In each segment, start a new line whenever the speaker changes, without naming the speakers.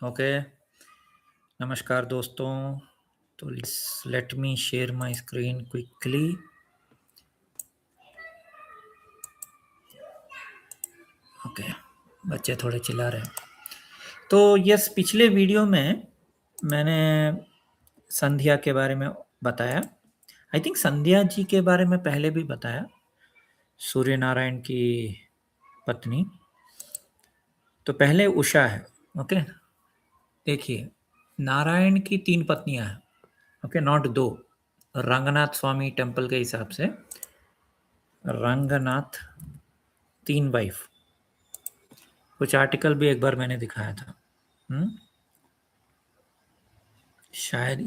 Okay, नमस्कार दोस्तों। तो let me share my screen quickly. Okay, बच्चे थोड़े चिल्ला रहे हैं। तो यस, पिछले वीडियो में मैंने संध्या के बारे में बताया। आई थिंक संध्या जी के बारे में पहले भी बताया, सूर्य नारायण की पत्नी। तो पहले उषा है। ओके, देखिए, नारायण की 3 पत्नियां हैं। Okay, not 2। Ranganath Swami temple के हिसाब से रंगनाथ 3 वाइफ। कुछ आर्टिकल भी एक बार मैंने दिखाया था। हुँ? शायद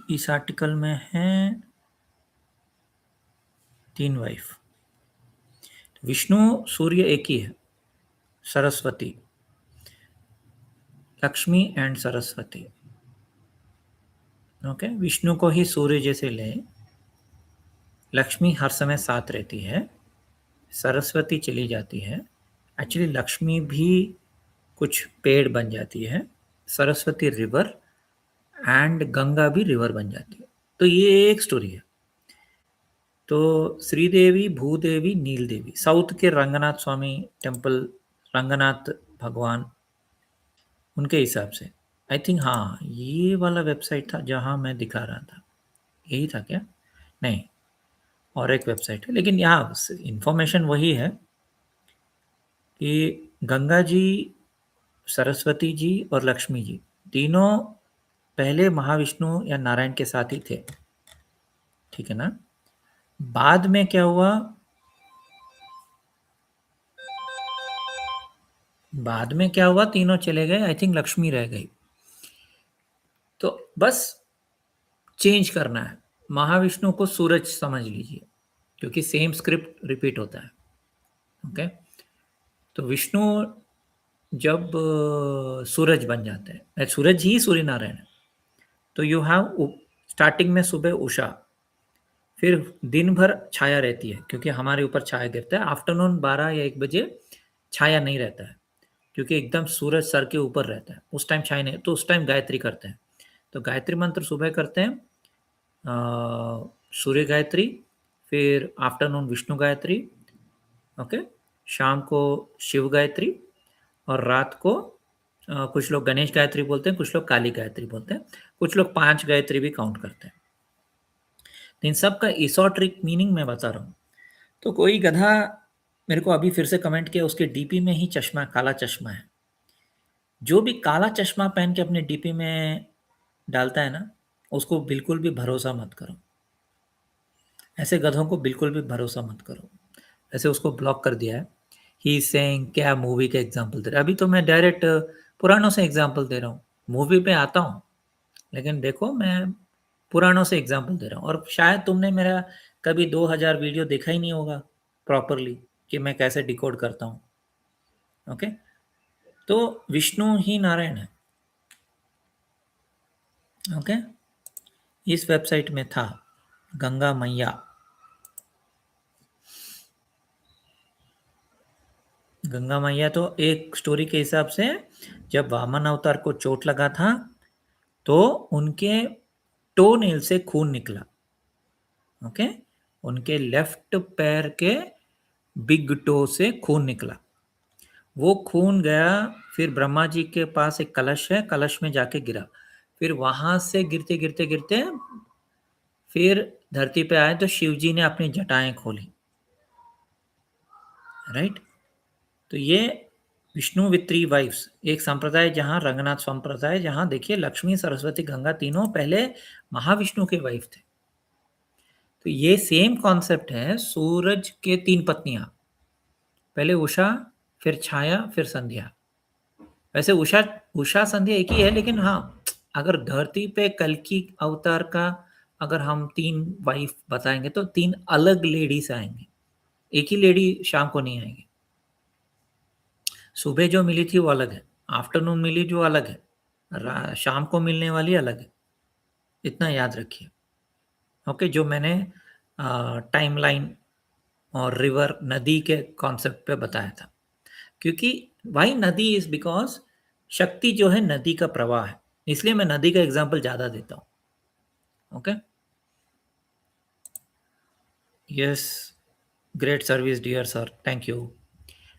इस आर्टिकल में है 3 वाइफ। विष्णु सूर्य एक ही है, सरस्वती, लक्ष्मी एंड सरस्वती। ओके, विष्णु को ही सूर्य जैसे लें, लक्ष्मी हर समय साथ रहती है, सरस्वती चली जाती है। एक्चुअली लक्ष्मी भी कुछ पेड़ बन जाती है, सरस्वती रिवर एंड गंगा भी रिवर बन जाती है। तो ये एक स्टोरी है। तो श्रीदेवी, भूदेवी, नील देवी, साउथ के रंगनाथ स्वामी टेम्पल, रंगनाथ भगवान, उनके हिसाब से। आई थिंक हाँ, ये वाला वेबसाइट था जहाँ मैं दिखा रहा था। यही था क्या? नहीं, और एक वेबसाइट है, लेकिन यहाँ इंफॉर्मेशन वही है कि गंगा जी, सरस्वती जी और लक्ष्मी जी तीनों पहले महाविष्णु या नारायण के साथ ही थे। ठीक है ना? बाद में क्या हुआ? बाद में क्या हुआ? तीनों चले गए। आई थिंक लक्ष्मी रह गई। तो बस चेंज करना है। महाविष्णु को सूरज समझ लीजिए, क्योंकि सेम स्क्रिप्ट रिपीट होता है। ओके, तो विष्णु जब सूरज बन जाते हैं, सूरज ही सूर्य नारायण है। तो यू हैव स्टार्टिंग में सुबह उषा, फिर दिन भर छाया रहती है, क्योंकि हमारे ऊपर छाया गिरता है। आफ्टरनून 12 या 1 बजे छाया नहीं रहता है, क्योंकि एकदम सूरज सर के ऊपर रहता है। उस टाइम छाया नहीं, तो उस टाइम गायत्री करते हैं। तो गायत्री मंत्र सुबह करते हैं, सूर्य गायत्री, फिर आफ्टरनून विष्णु गायत्री। ओके, शाम को शिव गायत्री, और रात को कुछ लोग गणेश गायत्री बोलते हैं, कुछ लोग काली गायत्री बोलते हैं, कुछ लोग 5 गायत्री भी काउंट करते हैं। इन सब का इसोट्रिक मीनिंग मैं बता रहा हूँ। तो कोई गधा मेरे को अभी फिर से कमेंट किया, उसके डीपी में ही चश्मा, काला चश्मा है। जो भी काला चश्मा पहन के अपने डीपी में डालता है ना, उसको बिल्कुल भी भरोसा मत करो। ऐसे गधों को बिल्कुल भी भरोसा मत करो। ऐसे उसको ब्लॉक कर दिया है। ही इज सेइंग, क्या मूवी का एग्जांपल दे रहा है? अभी तो मैं डायरेक्ट पुरानों से एग्जांपल दे रहा हूँ। मूवी पे आता हूँ, लेकिन देखो मैं पुरानों से एग्जांपल दे रहा हूँ। और शायद तुमने मेरा कभी 2000 वीडियो देखा ही नहीं होगा प्रॉपरली, कि मैं कैसे डिकोड करता हूँ। ओके, तो विष्णु ही नारायण है। ओके, इस वेबसाइट में था गंगा मैया। गंगा मैया तो एक स्टोरी के हिसाब से, जब वामन अवतार को चोट लगा था, तो उनके टो नेल से खून निकला। ओके, उनके लेफ्ट पैर के बिग टो से खून निकला। वो खून गया, फिर ब्रह्मा जी के पास एक कलश है, कलश में जाके गिरा। फिर वहां से गिरते गिरते गिरते फिर धरती पे आए, तो शिव जी ने अपनी जटाएं खोली। राइट? तो ये विष्णु विथ 3 वाइफ्स, एक संप्रदाय जहाँ रंगनाथ संप्रदाय, जहाँ देखिए लक्ष्मी, सरस्वती, गंगा तीनों पहले महाविष्णु के वाइफ थे। तो ये सेम कॉन्सेप्ट है सूरज के 3 पत्नियां, पहले उषा, फिर छाया, फिर संध्या। वैसे उषा उषा संध्या एक ही है, लेकिन हाँ, अगर धरती पे कल्कि अवतार का अगर हम 3 वाइफ बताएंगे, तो 3 अलग लेडीज आएंगे, एक ही लेडी शाम को नहीं आएगी। सुबह जो मिली थी वो अलग है, आफ्टरनून मिली जो अलग है, शाम को मिलने वाली अलग है। इतना याद रखिए। ओके, जो मैंने टाइमलाइन और रिवर, नदी के कॉन्सेप्ट पे बताया था। क्योंकि वाई नदी इज बिकॉज शक्ति जो है नदी का प्रवाह है, इसलिए मैं नदी का एग्जाम्पल ज्यादा देता हूं। Okay, yes, great service dear sir, thank you.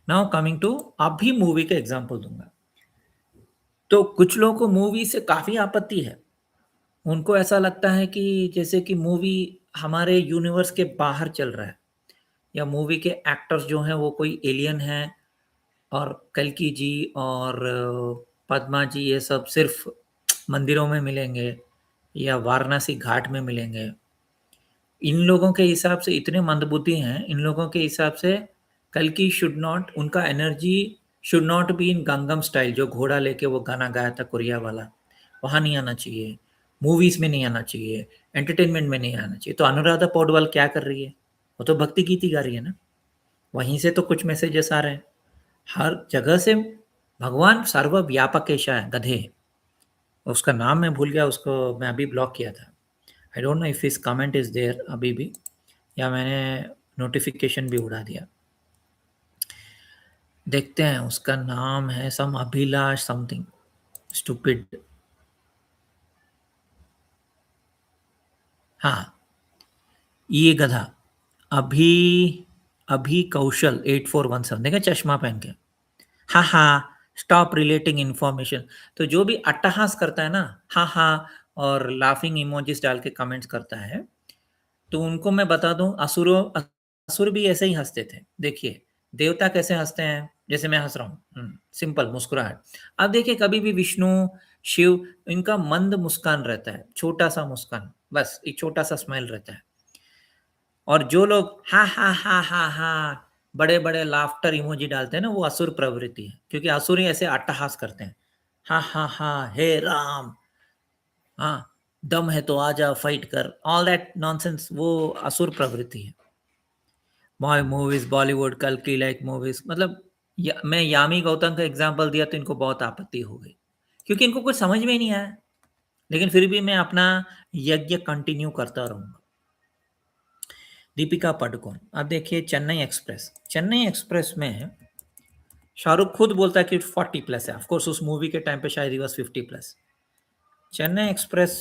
Now coming to, अभी मूवी का एग्जाम्पल दूंगा। तो कुछ लोगों को मूवी से काफी आपत्ति है। उनको ऐसा लगता है कि जैसे कि मूवी हमारे यूनिवर्स के बाहर चल रहा है, या मूवी के एक्टर्स जो हैं वो कोई एलियन हैं, और कल्कि जी और पद्मा जी ये सब सिर्फ मंदिरों में मिलेंगे या वाराणसी घाट में मिलेंगे। इन लोगों के हिसाब से इतने मंदबुद्धि हैं, इन लोगों के हिसाब से कल्कि शुड नॉट, उनका energy should not be in Gangnam style, जो घोड़ा लेके वो गाना गाया था कोरिया वाला, वहाँ नहीं आना चाहिए, मूवीज में नहीं आना चाहिए, एंटरटेनमेंट में नहीं आना चाहिए। तो अनुराधा पौडवाल क्या कर रही है? वो तो भक्ति गीत ही गा रही है ना, वहीं से तो कुछ मैसेजेस आ रहे हैं हर जगह से। भगवान सर्वव्यापक ऐसा है, गधे, उसका नाम मैं भूल गया, उसको मैं अभी ब्लॉक किया था। I don't know if his comment is there अभी भी, या मैंने नोटिफिकेशन भी उड़ा दिया। देखते हैं, उसका नाम है सम अभिलाष समथिंग स्टूपिड। हाँ, ये गधा, अभी अभी कौशल 8417, देखा चश्मा पहन के। हाँ हाँ, स्टॉप रिलेटिंग इंफॉर्मेशन। तो जो भी अट्टहास करता है ना, हाँ हाँ, और लाफिंग इमोजीज डाल के कमेंट्स करता है, तो उनको मैं बता दूं, असुर भी ऐसे ही हंसते थे। देखिए देवता कैसे हंसते हैं, जैसे मैं हंस रहा हूँ, सिंपल मुस्कुराहट। अब देखिए कभी भी विष्णु, शिव, इनका मंद मुस्कान रहता है, छोटा सा मुस्कान, बस एक छोटा सा स्माइल रहता है। और जो लोग हा हा हा हा हा बड़े बड़े लाफ्टर इमोजी डालते हैं ना, वो असुर प्रवृत्ति है, क्योंकि असुर ही ऐसे अट्टहास करते हैं, हा हा हा, हे राम, हाँ, दम है तो आजा फाइट कर, ऑल दैट नॉनसेंस, वो असुर प्रवृत्ति है। माय मूवीज बॉलीवुड कल्कि लाइक मूवीज, मतलब मैं यामी गौतम का एग्जांपल दिया तो इनको बहुत आपत्ति हो गई, क्योंकि इनको कुछ समझ में ही नहीं आया। लेकिन फिर भी मैं अपना यज्ञ कंटिन्यू करता रहूंगा। दीपिका पादुकोण, अब देखिए चेन्नई एक्सप्रेस, चेन्नई एक्सप्रेस में शाहरुख खुद बोलता है कि 40 प्लस है, ऑफ कोर्स उस मूवी के टाइम पे शायद ही बस 50 plus. Chennai express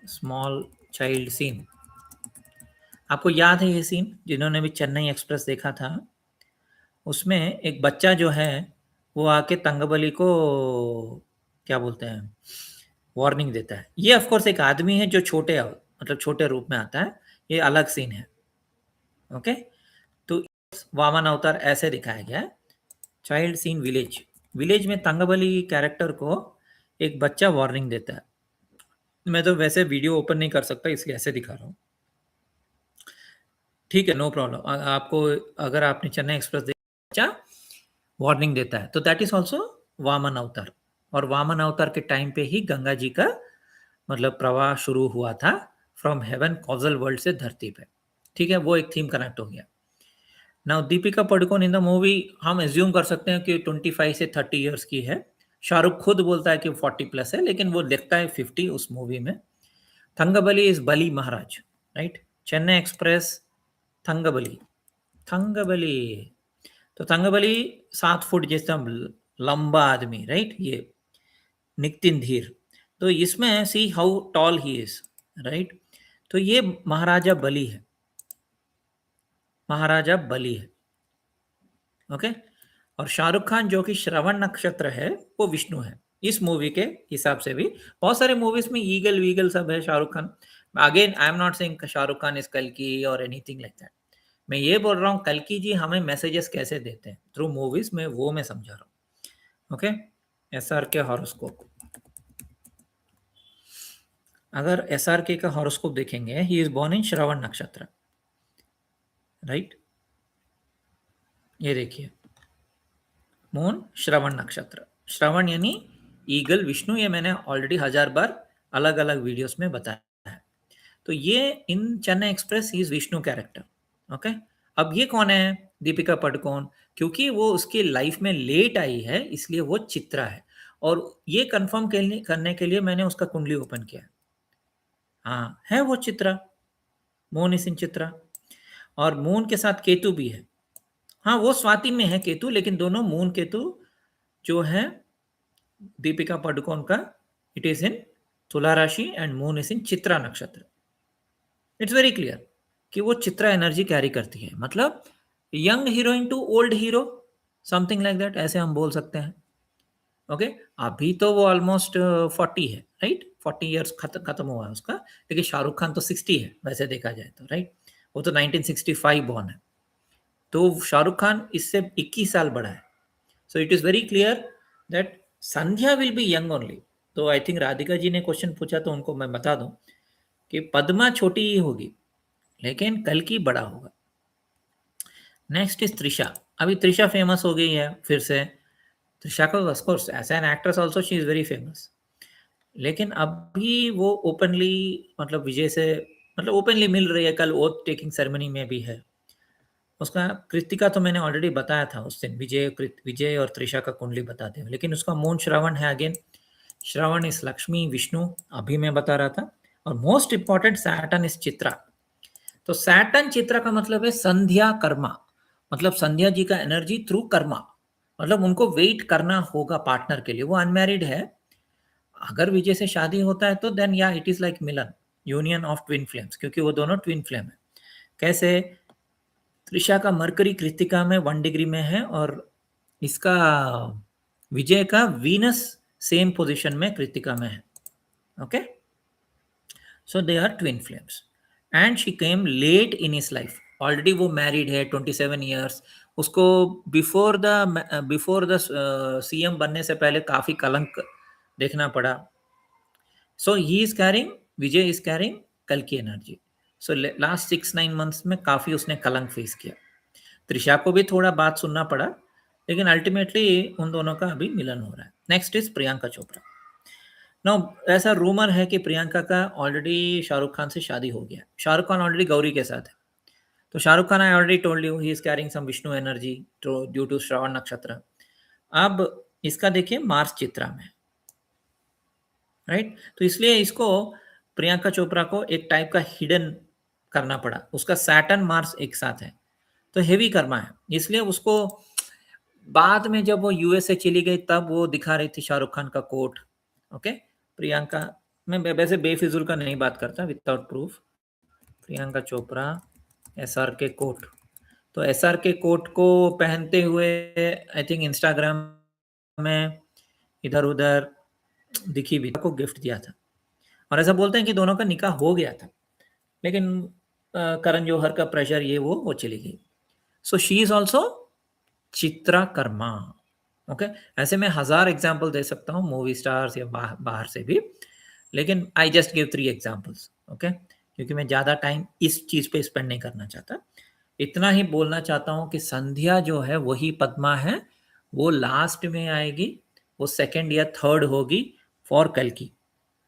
small child scene, आपको याद है ये सीन? जिन्होंने भी चेन्नई एक्सप्रेस देखा था, उसमें एक बच्चा जो है वो आके तंगबली को क्या बोलते हैं, वार्निंग देता है। ये ऑफ कोर्स एक आदमी है जो छोटे, मतलब छोटे रूप में आता है, ये अलग सीन है। ओके, तो वामन अवतार ऐसे दिखाया गया है। चाइल्ड सीन विलेज, विलेज में तंगबली कैरेक्टर को एक बच्चा वार्निंग देता है। मैं तो वैसे वीडियो ओपन नहीं कर सकता, इसलिए ऐसे दिखा रहा हूँ। ठीक है, नो प्रॉब्लम। आपको, अगर आपने चेन्नई एक्सप्रेस देखा, वार्निंग देता है, तो दैट इज ऑल्सो वामन अवतार। और वामन अवतार के टाइम पे ही गंगा जी का मतलब प्रवाह शुरू हुआ था, फ्रॉम हेवन कॉजल वर्ल्ड से धरती पे। ठीक है, वो एक थीम कनेक्ट हो गया। Now Deepika Padukone in the movie, हम एज्यूम कर सकते हैं कि 25 से 30 इयर्स की है। शाहरुख खुद बोलता है कि 40 प्लस है, लेकिन वो दिखता है 50 उस मूवी में। Thangaballi is Bali Maharaj, right? Chennai Express, Thangaballi, Thangaballi, तो थंगबली 7 फुट जैसा लंबा आदमी, राइट? ये नितिन धीर, तो इसमें see how tall he is, right? तो ये महाराजा बली है, महाराजा बली है। ओके, और शाहरुख खान जो कि श्रवण नक्षत्र है, वो विष्णु है इस मूवी के हिसाब से भी। बहुत सारे मूवीज में ईगल वीगल सब है Shahrukh Khan. Again I am not saying Shahrukh Khan is कल्कि और एनीथिंग लाइक दैट। मैं ये बोल रहा हूँ कल्कि जी हमें मैसेजेस कैसे देते हैं थ्रू मूवीज में, वो मैं समझा रहा हूँ। ओके, एसआर के हॉरोस्कोप, अगर एसआर के का हॉरोस्कोप देखेंगे, ही इज बोर्न इन श्रवण नक्षत्र, राइट? ये देखिए, मून श्रवण नक्षत्र, श्रवण यानी ईगल, विष्णु, ये मैंने ऑलरेडी 1000 बार अलग अलग वीडियोस में बताया है। तो ये in Chennai Express is Vishnu character. Okay, अब ये कौन है? दीपिका पादुकोण, क्योंकि वो उसकी लाइफ में लेट आई है, इसलिए वो चित्रा है। और ये कंफर्म करने के लिए मैंने उसका कुंडली ओपन किया। हाँ, है वो Chitra, moon is in Chitra, और मून के साथ केतु भी है। हाँ, वो स्वाति में है केतु, लेकिन दोनों मून केतु जो है दीपिका पादुकोण का it is in Tula rashi and moon is in Chitra nakshatra. It's very clear कि वो चित्रा एनर्जी कैरी करती है, मतलब young heroine to old hero, something like that, ऐसे हम बोल सकते हैं. ओके अभी तो वो ऑलमोस्ट 40 है, राइट. 40 ईयर्स खत्म हुआ है उसका. लेकिन शाहरुख खान तो 60 है वैसे देखा जाए तो, राइट. वो तो 1965 बॉर्न है, तो शाहरुख खान इससे 21 साल बड़ा है. So it is very clear that Sandhya will be young only. तो आई थिंक राधिका जी ने क्वेश्चन पूछा तो उनको मैं बता दूं कि पद्मा छोटी ही होगी लेकिन कल की बड़ा होगा. Next is Trisha. अभी त्रिशा फेमस हो गई है फिर से. त्रिशा को of course as an actress also she is very famous. लेकिन अभी वो ओपनली, मतलब विजय से, मतलब ओपनली मिल रही है. कल ओथ टेकिंग सेरेमनी में भी है उसका. कृतिका तो मैंने ऑलरेडी बताया था उस दिन, विजय और त्रिशा का कुंडली बताते हैं. लेकिन उसका मून श्रवण है again. Shravan is Lakshmi Vishnu, अभी मैं बता रहा था. और most important Saturn is Chitra. तो सैटर्न चित्रा का मतलब है संध्या कर्मा, मतलब संध्या जी का एनर्जी थ्रू कर्मा. मतलब उनको वेट करना होगा पार्टनर के लिए. वो अनमैरिड है. अगर विजय से शादी होता है तो देन या it is like Milan, union of twin flames, क्योंकि वो दोनों ट्विन फ्लेम है. कैसे? त्रिशा का मरकरी कृतिका में 1 डिग्री में है और इसका विजय का वीनस सेम पोजीशन में कृतिका में है. Okay so they are twin flames and she came late in his life. Already वो मैरिड है 27 ईयर्स. उसको बिफोर द सीएम बनने से पहले काफी कलंक देखना पड़ा. So he is carrying, Vijay is carrying कल की एनर्जी. सो लास्ट 6-9 मंथ्स में काफी उसने कलंक फेस किया. त्रिशा को भी थोड़ा बात सुनना पड़ा, लेकिन अल्टीमेटली उन दोनों का अभी मिलन हो रहा है. Next is Priyanka Chopra. No, ऐसा रूमर है कि प्रियंका का ऑलरेडी शाहरुख खान से शादी हो गया. शाहरुख खान ऑलरेडी गौरी के साथ है. तो Shahrukh Khan I already told you he is carrying some Vishnu energy due to Shravan nakshatra. अब इसका देखिए मार्स चित्रा में, राइट. तो इसलिए इसको प्रियंका चोपड़ा को एक टाइप का हिडन करना पड़ा. उसका सैटर्न मार्स एक साथ है तो हेवी कर्मा है. इसलिए उसको बाद में जब वो यूएसए चली गई तब वो दिखा रही थी शाहरुख खान का कोट. ओके प्रियंका, मैं वैसे बेफिजुल का नहीं बात करता without proof. Priyanka Chopra SR के कोट. तो एसआर के कोट को पहनते हुए आई थिंक इंस्टाग्राम में इधर उधर दिखी भी, को गिफ्ट दिया था. और ऐसा बोलते हैं कि दोनों का निकाह हो गया था, लेकिन करण जौहर का प्रेशर ये वो चली गई. So she is also Chitra Karma. Okay ऐसे मैं 1000 एग्जाम्पल दे सकता हूँ मूवी स्टार्स या बाहर से भी, लेकिन I just give 3 examples. Okay क्योंकि मैं ज़्यादा टाइम इस चीज़ पे स्पेंड नहीं करना चाहता. इतना ही बोलना चाहता हूँ कि संध्या जो है वही पद्मा है. वो लास्ट में आएगी, वो सेकंड या थर्ड होगी फॉर कल की.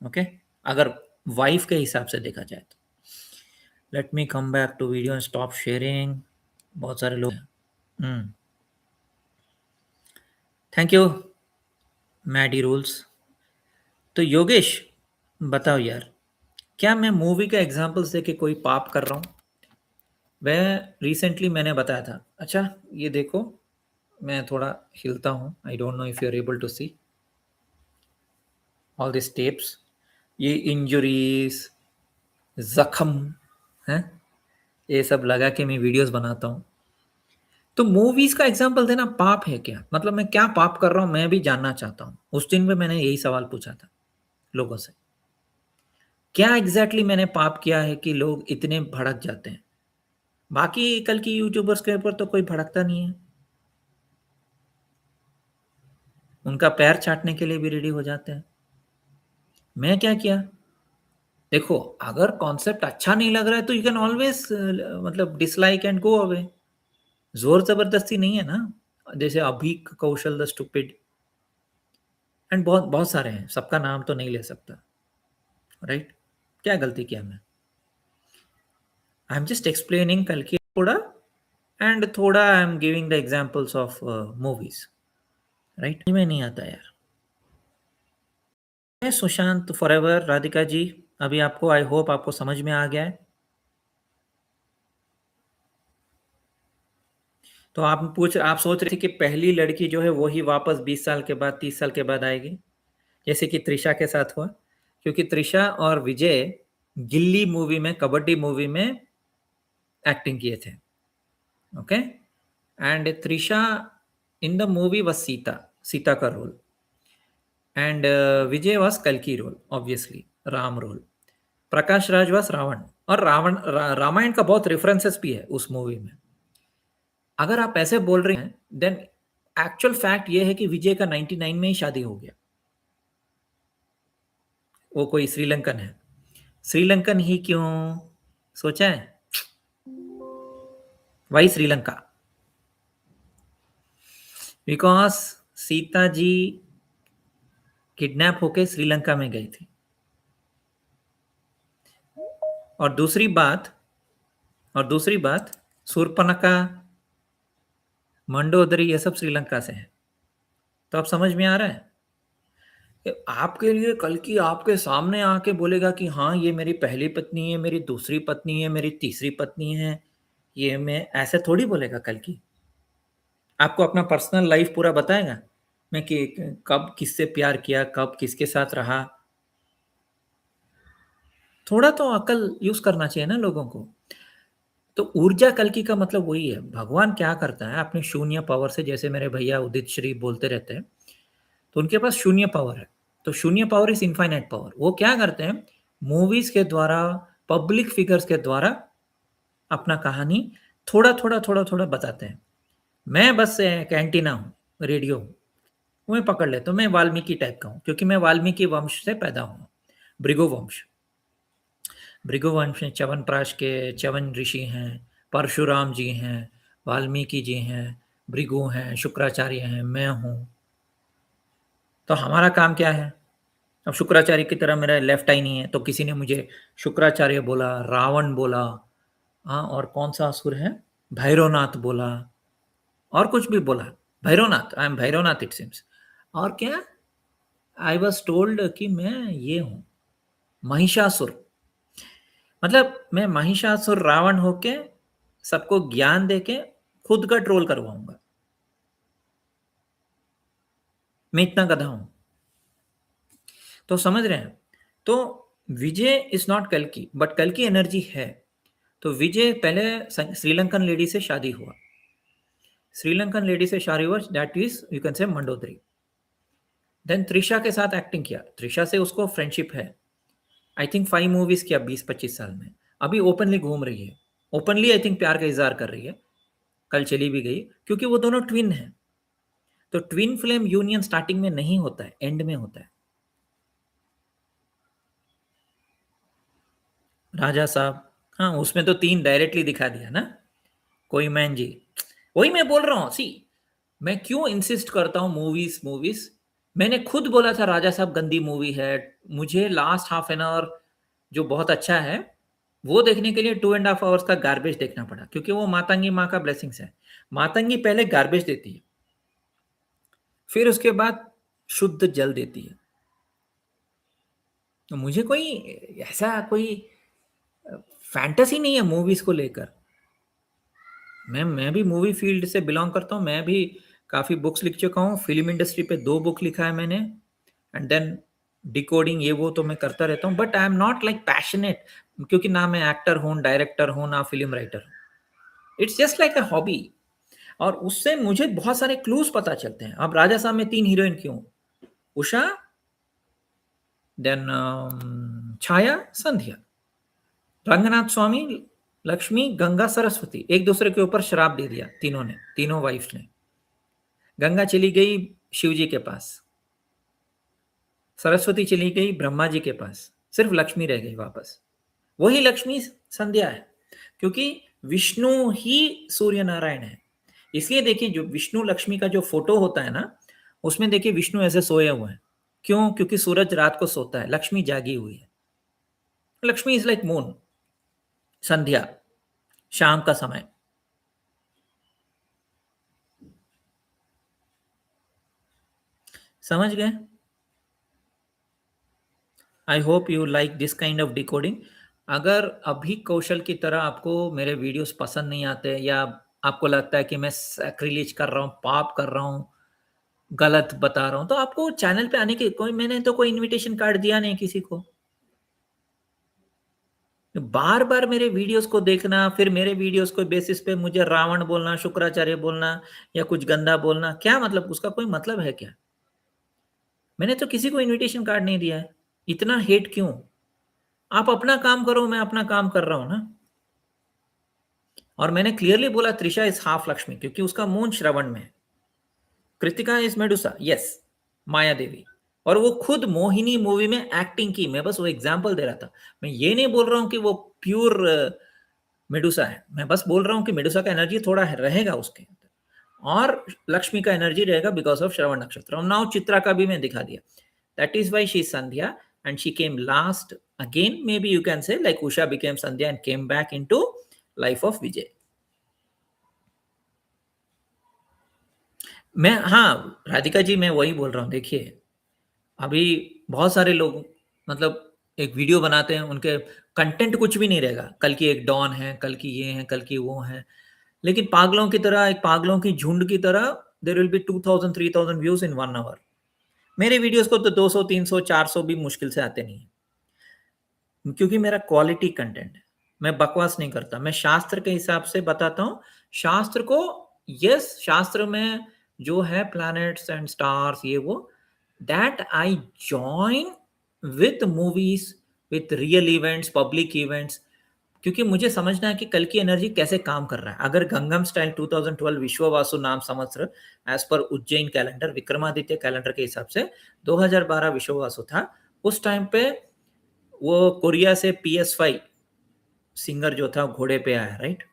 ओके अगर वाइफ के हिसाब से देखा जाए तो. Let me come back to video and stop sharing. बहुत सारे लोग हैं. Thank you Maddy rules. तो योगेश बताओ यार, क्या मैं मूवी का एग्जाम्पल्स दे के कोई पाप कर रहा हूँ? वह रिसेंटली मैंने बताया था. अच्छा ये देखो, मैं थोड़ा हिलता हूँ. I don't know if you are able to see all this tapes. ये इंजुरीज, जख्म हैं, ये सब लगा के मैं वीडियोस बनाता हूँ. तो मूवीज का एग्जाम्पल देना पाप है क्या? मतलब मैं क्या पाप कर रहा हूँ मैं भी जानना चाहता हूँ. उस दिन में मैंने यही सवाल पूछा था लोगों से. क्या एग्जैक्टली मैंने पाप किया है कि लोग इतने भड़क जाते हैं? बाकी कल की यूट्यूबर्स के ऊपर तो कोई भड़कता नहीं है. उनका पैर चाटने के लिए भी रेडी हो जाते हैं. मैं क्या किया? देखो अगर कॉन्सेप्ट अच्छा नहीं लग रहा है तो यू कैन ऑलवेज मतलब डिसलाइक एंड गो अवे. जोर जबरदस्ती नहीं है ना. जैसे अभी कौशल द स्टूपिड एंड बहुत बहुत सारे हैं, सबका नाम तो नहीं ले सकता, राइट. क्या गलती किया मैं? आई एम जस्ट एक्सप्लेनिंग कल की थोड़ा, एंड थोड़ा I am giving the examples of movies, right. में नहीं आता यार. सुशांत फॉरएवर, राधिका जी अभी आपको, आई होप आपको समझ में आ गया है. तो आप सोच रहे थे कि पहली लड़की जो है वो ही वापस 20 साल के बाद 30 साल के बाद आएगी, जैसे कि त्रिशा के साथ हुआ, क्योंकि त्रिशा और विजय गिल्ली मूवी में, कबड्डी मूवी में एक्टिंग किए थे। Okay, and Trisha in the movie was Sita का रोल, एंड विजय was कल्कि role, obviously Ram role. Prakash Raj was Ravan, और रामायण का बहुत रेफरेंसेस भी है उस मूवी में। अगर आप ऐसे बोल रहे हैं, देन एक्चुअल फैक्ट ये है कि विजय का 99 में ही शादी हो गया। वो कोई श्रीलंकन है। श्रीलंकन ही क्यों? सोचा है? वही श्रीलंका, बिकॉज सीता जी किडनैप होके श्रीलंका में गई थी। और दूसरी बात शूर्पणखा, मंडोदरी, ये सब श्रीलंका से है। तो आप समझ में आ रहा है कि आपके लिए कल की आपके सामने आके बोलेगा कि हाँ ये मेरी पहली पत्नी है, मेरी दूसरी पत्नी है, मेरी तीसरी पत्नी है, ये मैं ऐसे थोड़ी बोलेगा कल की। आपको अपना पर्सनल लाइफ पूरा बताएगा, मैं कि कब किससे प्यार किया, कब किसके साथ रहा। थोड़ा तो अकल यूज करना चाहिए ना लोगों को। तो ऊर्जा कल्कि का मतलब वही है, भगवान क्या करता है अपने शून्य पावर से, जैसे मेरे भैया उदित श्री बोलते रहते हैं, तो उनके पास शून्य पावर है। तो शून्य पावर इज इनफाइनाइट पावर। वो क्या करते हैं, मूवीज के द्वारा, पब्लिक फिगर्स के द्वारा अपना कहानी थोड़ा थोड़ा थोड़ा थोड़ा बताते हैं। मैं बस एक एंटीना हूँ, रेडियो हूँ, मैं पकड़ लेता हूँ। मैं वाल्मीकि टाइप का हूँ, क्योंकि मैं वाल्मीकि वंश से पैदा हूँ, भृगु वंश। भृगु वंश में च्यवनप्राश के च्यवन ऋषि हैं, परशुराम जी हैं, वाल्मीकि जी हैं, भृगु हैं, शुक्राचार्य हैं, मैं हूँ। तो हमारा काम क्या है? अब शुक्राचार्य की तरह मेरा लेफ्ट आई नहीं है, तो किसी ने मुझे शुक्राचार्य बोला, रावण बोला, हाँ, और कौन सा असुर है, भैरवनाथ बोला, और कुछ भी बोला, Bhairavnath, I am Bhairavnath it seems. और क्या, आई वॉज टोल्ड कि मैं ये हूँ, महिषासुर। मतलब मैं महिषासुर रावण होके सबको ज्ञान देके खुद का ट्रोल करवाऊंगा। मैं इतना गधा हूं। तो समझ रहे हैं? तो विजय इज नॉट कल्कि, बट कल्कि एनर्जी है। तो विजय पहले श्रीलंकन लेडी से शादी हुआ, श्रीलंकन लेडी से शादी हुआ, दैट इज यू कैन से मंडोदरी। देन त्रिशा के साथ एक्टिंग किया, त्रिशा से उसको फ्रेंडशिप है। आई थिंक 5 मूवीज किया 20-25 साल में। अभी ओपनली घूम रही है, ओपनली आई थिंक प्यार का इजहार कर रही है। कल चली भी गई, क्योंकि वो दोनों ट्विन हैं। तो ट्विन फ्लेम यूनियन स्टार्टिंग में नहीं होता है, एंड में होता है। राजा साहब, हाँ, उसमें तो 3 डायरेक्टली दिखा दिया ना, कोई मैन जी। वही मैं बोल रहा हूँ, सी मैं क्यों इंसिस्ट करता हूँ मूवीज मूवीज। मैंने खुद बोला था राजा साहब गंदी मूवी है, मुझे लास्ट हाफ एन आवर जो बहुत अच्छा है वो देखने के लिए 2.5 आवर्स का गार्बेज देखना पड़ा, क्योंकि वो मातंगी माँ का ब्लेसिंग्स है। मातंगी पहले गार्बेज देती है, फिर उसके बाद शुद्ध जल देती है। तो मुझे कोई ऐसा कोई फैंटेसी नहीं है मूवीज को लेकर। मैं भी मूवी फील्ड से बिलोंग करता हूँ, मैं भी काफ़ी बुक्स लिख चुका हूँ। फिल्म इंडस्ट्री पे 2 बुक लिखा है मैंने, एंड देन डिकोडिंग ये वो तो मैं करता रहता हूँ, but I am not like passionate, क्योंकि ना मैं एक्टर हूँ, डायरेक्टर हूँ, ना फिल्म राइटर हूँ। It's just like a hobby. और उससे मुझे बहुत सारे क्लूज पता चलते हैं। अब राजा साहब में 3 हीरोइन क्यों, उषा, देन छाया, संध्या, रंगनाथ स्वामी, लक्ष्मी, गंगा, सरस्वती, एक दूसरे के ऊपर शराब दे दिया तीनों ने, तीनों वाइफ्स ने। गंगा चली गई शिव जी के पास, सरस्वती चली गई ब्रह्मा जी के पास, सिर्फ लक्ष्मी रह गई वापस। वही लक्ष्मी संध्या है, क्योंकि विष्णु ही सूर्य नारायण है। इसलिए देखिए, जो विष्णु लक्ष्मी का जो फोटो होता है ना, उसमें देखिए विष्णु ऐसे सोए हुए हैं। क्यों? क्योंकि सूरज रात को सोता है, लक्ष्मी जागी हुई है। लक्ष्मी इज लाइक मून, संध्या, शाम का समय। समझ गए? I hope you like this kind of decoding. अगर अभी कौशल की तरह आपको मेरे वीडियोस पसंद नहीं आते, या आपको लगता है कि मैं सैक्रिलेज कर रहा हूँ, पाप कर रहा हूँ, गलत बता रहा हूँ, तो आपको चैनल पे आने की मैंने तो कोई इन्विटेशन कार्ड दिया नहीं किसी को। बार-बार मेरे वीडियोज़ को देखना, फिर मेरे वीडियोज़ को बेसिस पे मुझे रावण बोलना, शुक्राचार्य बोलना या कुछ गंदा बोलना, क्या मतलब उसका कोई मतलब है क्या? मैंने तो किसी को इन्विटेशन कार्ड नहीं दिया है। इतना हेट क्यों? आप अपना काम करो, मैं अपना काम कर रहा हूँ ना। और मैंने क्लियरली बोला त्रिशा इज़ हाल्फ लक्ष्मी क्योंकि उसका मून श्रवण में है। कृतिका इज़ मेडुसा, येस, माया देवी। और वो खुद मोहिनी मूवी में एक्टिंग की, मैं बस वो एग्ज़ाम्पल दे रहा था। मैं ये नहीं बोल रहा हूँ कि वो प्योर मेडुसा है। मैं बस बोल रहा हूँ कि मेडुसा का एनर्जी थोड़ा रहेगा उसके अंदर और लक्ष्मी का एनर्जी रहेगा बिकॉज़ ऑफ श्रवण नक्षत्र। और नाउ चित्रा का भी मैं दिखा दिया। That is why she is Sandhya and she came last again, maybe you can say like Usha became Sandhya and came back into life of Vijay. मैं हाँ, राधिका जी मैं वही बोल रहा हूँ देखिए, अभी बहुत सारे लोग मतलब एक वीडियो बनाते हैं, उनके कंटेंट कुछ भी नहीं रहेगा। कल की एक डॉन है, कल की ये है, कल की वो है। लेकिन पागलों की तरह, एक पागलों की झुंड की तरह there will be 2000 3000 views in 1 hour. मेरे वीडियोज़ को तो 200 300 400 भी मुश्किल से आते नहीं हैं, क्योंकि मेरा क्वालिटी कंटेंट है। मैं बकवास नहीं करता, मैं शास्त्र के हिसाब से बताता हूँ। शास्त्र को यस, शास्त्र में जो है प्लैनेट्स एंड स्टार्स ये वो, that I join with movies, with real events, public events, क्योंकि मुझे समझना है कि कल की एनर्जी कैसे काम कर रहा है। अगर गंगम स्टाइल 2012 विश्ववासु नाम संवत्सर as per Ujjain calendar, Vikramaditya calendar के हिसाब से 2012 विश्ववासु था। उस टाइम पे वो कोरिया से PS5 सिंगर जो था घोड़े पे आया, राइट?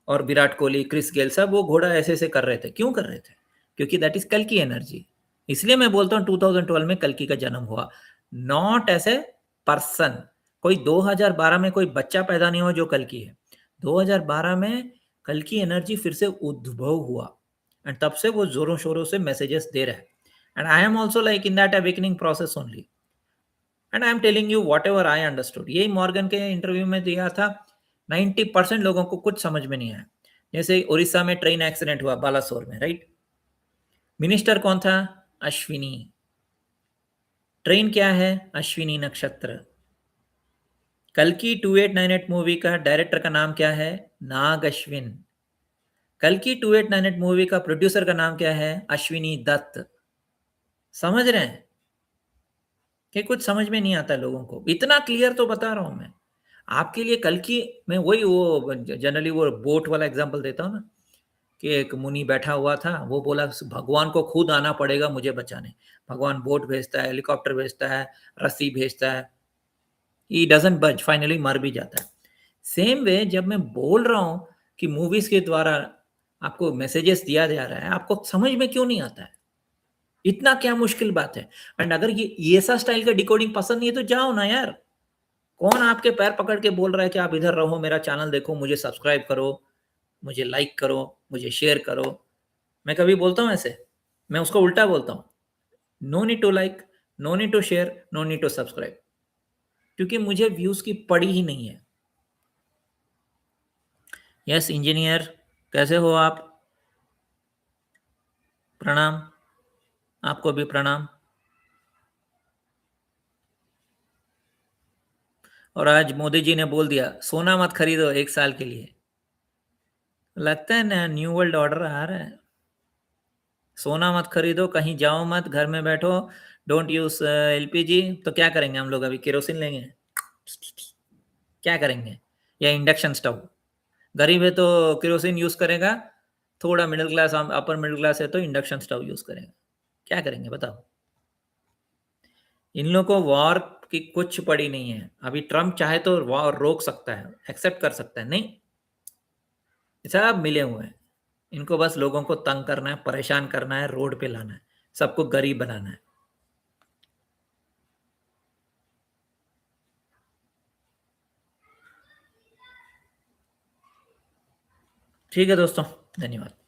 और विराट कोहली, क्रिस गेल सब वो घोड़ा ऐसे-ऐसे कर रहे थे। क्यों कर रहे थे? क्योंकि दैट इज़ कल्कि एनर्जी। इसलिए मैं बोलता हूँ 2012 में कल्कि का जन्म हुआ। Not as a person. कोई 2012 में कोई बच्चा पैदा नहीं हुआ जो कल्कि है। 2012 में कल्कि एनर्जी फिर से उद्भव हुआ एंड तब से वो ज़ोरों-शोरों से मैसेजेस दे रहा है। And I am also like in that awakening process only. And I am telling you whatever I understood. यही मॉर्गन के इंटरव्यू में दिया था। 90% लोगों को कुछ समझ में नहीं आया। जैसे उड़ीसा में ट्रेन एक्सीडेंट हुआ बालासोर में, राइट? मिनिस्टर कौन था? अश्विनी। ट्रेन क्या है? अश्विनी नक्षत्र। कल की 2898 मूवी का डायरेक्टर का नाम क्या है? नाग अश्विन। कल की 2898 मूवी का प्रोड्यूसर का नाम क्या है? अश्विनी दत्त। समझ रहे हैं कि कुछ समझ में नहीं आता लोगों को? इतना क्लियर तो बता रहा हूं मैं आपके लिए। कल की मैं वही वो जनरली वो बोट वाला एग्जांपल देता हूँ ना, कि एक मुनि बैठा हुआ था, वो बोला भगवान को खुद आना पड़ेगा मुझे बचाने। भगवान बोट भेजता है, हेलीकॉप्टर भेजता है, रस्सी भेजता है, ही डजंट बज, फाइनली मर भी जाता है। सेम वे जब मैं बोल रहा हूँ कि मूवीज के द्वारा आपको मैसेजेस दिया जा रहा है, आपको समझ में क्यों नहीं आता है? इतना क्या मुश्किल बात है? एंड अगर ये ऐसा स्टाइल का डिकोडिंग पसंद नहीं है तो जाओ ना यार। कौन आपके पैर पकड़ के बोल रहा है कि आप इधर रहो, मेरा चैनल देखो, मुझे सब्सक्राइब करो, मुझे लाइक करो, मुझे शेयर करो? मैं कभी बोलता हूँ ऐसे? मैं उसको उल्टा बोलता हूँ, no need to like, no need to share, no need to subscribe, क्योंकि मुझे व्यूज की पड़ी ही नहीं है। यस इंजीनियर, कैसे हो आप? प्रणाम। आपको भी प्रणाम। और आज मोदी जी ने बोल दिया सोना मत खरीदो 1 साल के लिए। लगता है ना न्यू वर्ल्ड ऑर्डर आ रहा है। सोना मत खरीदो, कहीं जाओ मत, घर में बैठो, डोंट यूज एलपीजी। तो क्या करेंगे हम लोग? अभी केरोसिन लेंगे? क्या करेंगे? या इंडक्शन स्टोव? गरीब है तो केरोसिन यूज करेगा, थोड़ा middle class, upper middle class है तो इंडक्शन स्टोव यूज करेगा। क्या करेंगे बताओ? इन लोगों को वॉर की कुछ पड़ी नहीं है। अभी ट्रम्प चाहे तो वॉर रोक सकता है, एक्सेप्ट कर सकता है, नहीं, सब मिले हुए हैं। इनको बस लोगों को तंग करना है, परेशान करना है, रोड पे लाना है, सबको गरीब बनाना है। ठीक है दोस्तों, धन्यवाद।